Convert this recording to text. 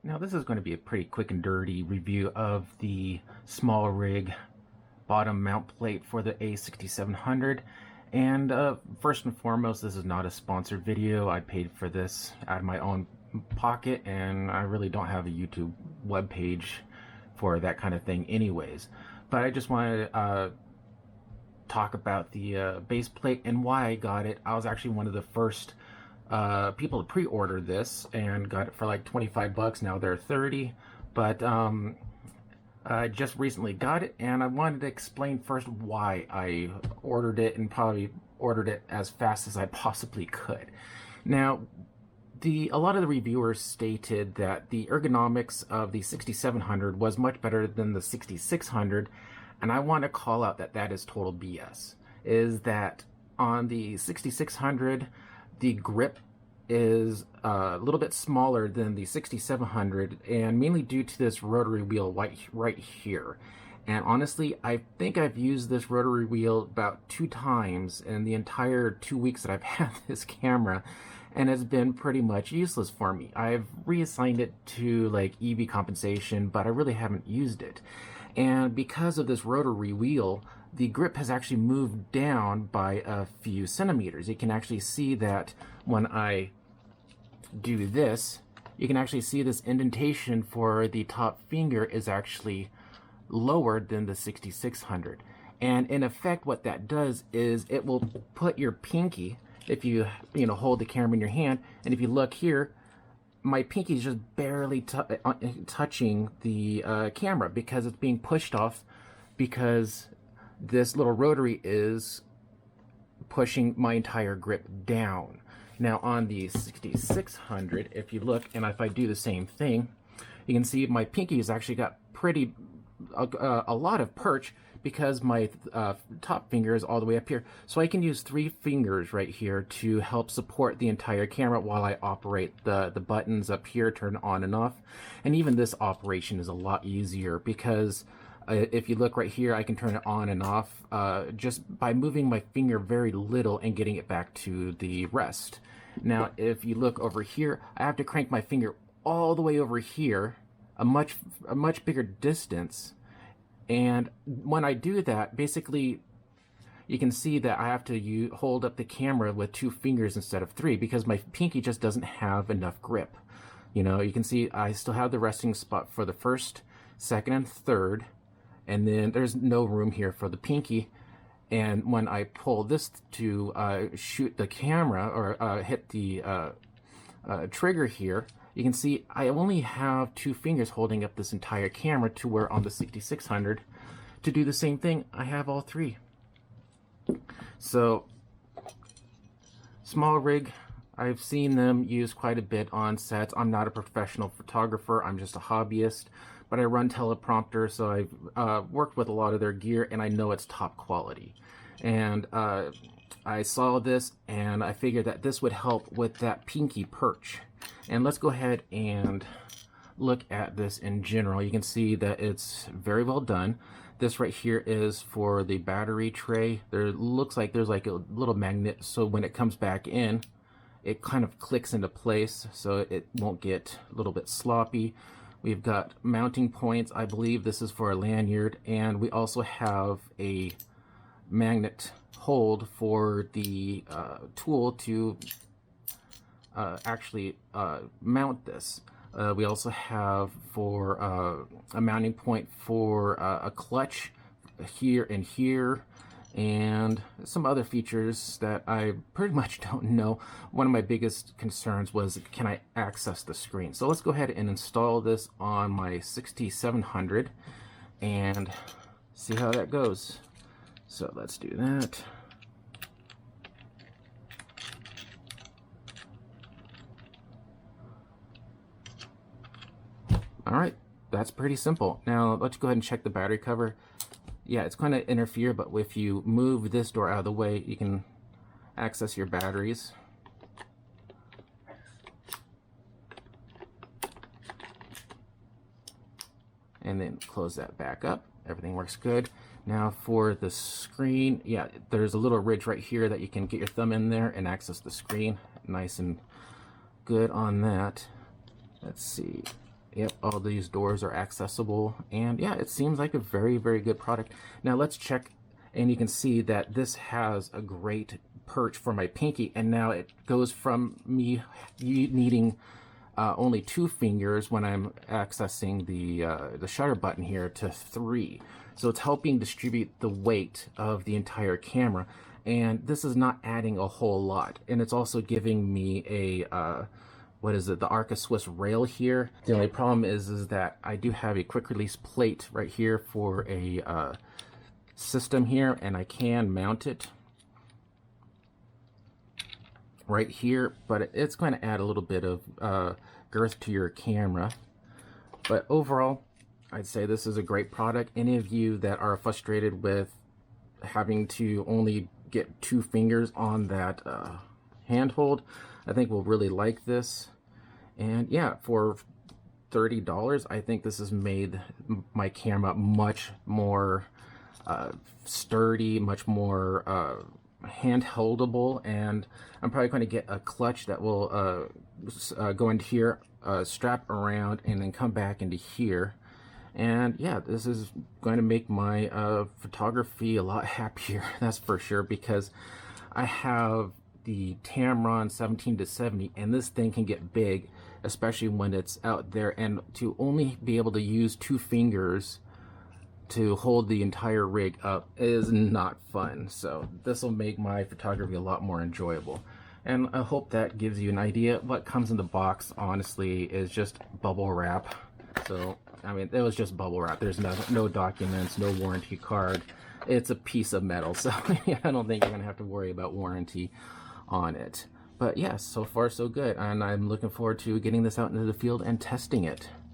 Now this is going to be a pretty quick and dirty review of the SmallRig bottom mount plate for the A6700. And first and foremost, this is not a sponsored video. I paid for this out of my own pocket, and I really don't have a YouTube webpage for that kind of thing anyways. But I just wanted to talk about the base plate and why I got it. I was actually one of the first people to pre-order this and got it for like 25 bucks. Now they're 30, but I just recently got it, and I wanted to explain first why I ordered it, and probably ordered it as fast as I possibly could. Now, a lot of the reviewers stated that the ergonomics of the 6700 was much better than the 6600, and I want to call out that that is total BS. Is that on the 6600, the grip is a little bit smaller than the 6700, and mainly due to this rotary wheel right here. And honestly, I think I've used this rotary wheel about 2 times in the entire 2 weeks that I've had this camera, and it's been pretty much useless for me. I've reassigned it to like EV compensation, but I really haven't used it. And because of this rotary wheel, the grip has actually moved down by a few centimeters. You can actually see that when I do this, you can actually see this indentation for the top finger is actually lower than the 6600. And in effect, what that does is it will put your pinky, if you hold the camera in your hand, and if you look here, my pinky is just barely touching the camera because it's being pushed off, because this little rotary is pushing my entire grip down. Now on the 6600, if you look, and if I do the same thing, you can see my pinky has actually got a lot of perch, because my top finger is all the way up here. So I can use 3 fingers right here to help support the entire camera while I operate the buttons up here, turn on and off. And even this operation is a lot easier, because if you look right here, I can turn it on and off just by moving my finger very little and getting it back to the rest. Now, if you look over here, I have to crank my finger all the way over here, a much bigger distance. And when I do that, basically, you can see that I have to hold up the camera with 2 fingers instead of 3, because my pinky just doesn't have enough grip. You can see I still have the resting spot for the first, second, and third, and then there's no room here for the pinky. And when I pull this to shoot the camera, or hit the trigger here, you can see I only have 2 fingers holding up this entire camera, to where on the 6600, to do the same thing, I have all 3. So, SmallRig, I've seen them used quite a bit on sets. I'm not a professional photographer, I'm just a hobbyist, but I run teleprompter, so I've worked with a lot of their gear, and I know it's top quality. And I saw this, and I figured that this would help with that pinky perch. And let's go ahead and look at this in general. You can see that it's very well done. This right here is for the battery tray. There looks like there's like a little magnet, so when it comes back in, it kind of clicks into place, so it won't get a little bit sloppy. We've got mounting points. I believe this is for a lanyard, and we also have a magnet hold for the tool to actually mount this. We also have for a mounting point for a clutch here and here, and some other features that I pretty much don't know. One of my biggest concerns was, can I access the screen? So let's go ahead and install this on my 6700 and see how that goes. So let's do that. Alright, that's pretty simple. Now let's go ahead and check the battery cover. Yeah, it's going to interfere, but if you move this door out of the way, you can access your batteries. And then close that back up. Everything works good. Now for the screen, yeah, there's a little ridge right here that you can get your thumb in there and access the screen. Nice and good on that. Let's see. Yep, all these doors are accessible, and yeah, it seems like a very, very good product. Now let's check, and you can see that this has a great perch for my pinky, and now it goes from me needing only 2 fingers when I'm accessing the shutter button here to 3. So it's helping distribute the weight of the entire camera, and this is not adding a whole lot, and it's also giving me a what is it, the Arca Swiss rail here. The only problem is that I do have a quick release plate right here for a system here, and I can mount it right here, but it's going to add a little bit of girth to your camera. But overall, I'd say this is a great product. Any of you that are frustrated with having to only get 2 fingers on that handhold, I think will really like this. And yeah, for $30, I think this has made my camera much more sturdy, much more handholdable, and I'm probably going to get a clutch that will go into here, strap around, and then come back into here. And yeah, this is going to make my photography a lot happier, that's for sure, because I have the Tamron 17-70, and this thing can get big, especially when it's out there, and to only be able to use 2 fingers to hold the entire rig up is not fun. So this will make my photography a lot more enjoyable. And I hope that gives you an idea. What comes in the box, honestly, is just bubble wrap. So, I mean, it was just bubble wrap. There's no documents, no warranty card. It's a piece of metal, so I don't think you're gonna have to worry about warranty on it. But yes, so far so good, and I'm looking forward to getting this out into the field and testing it.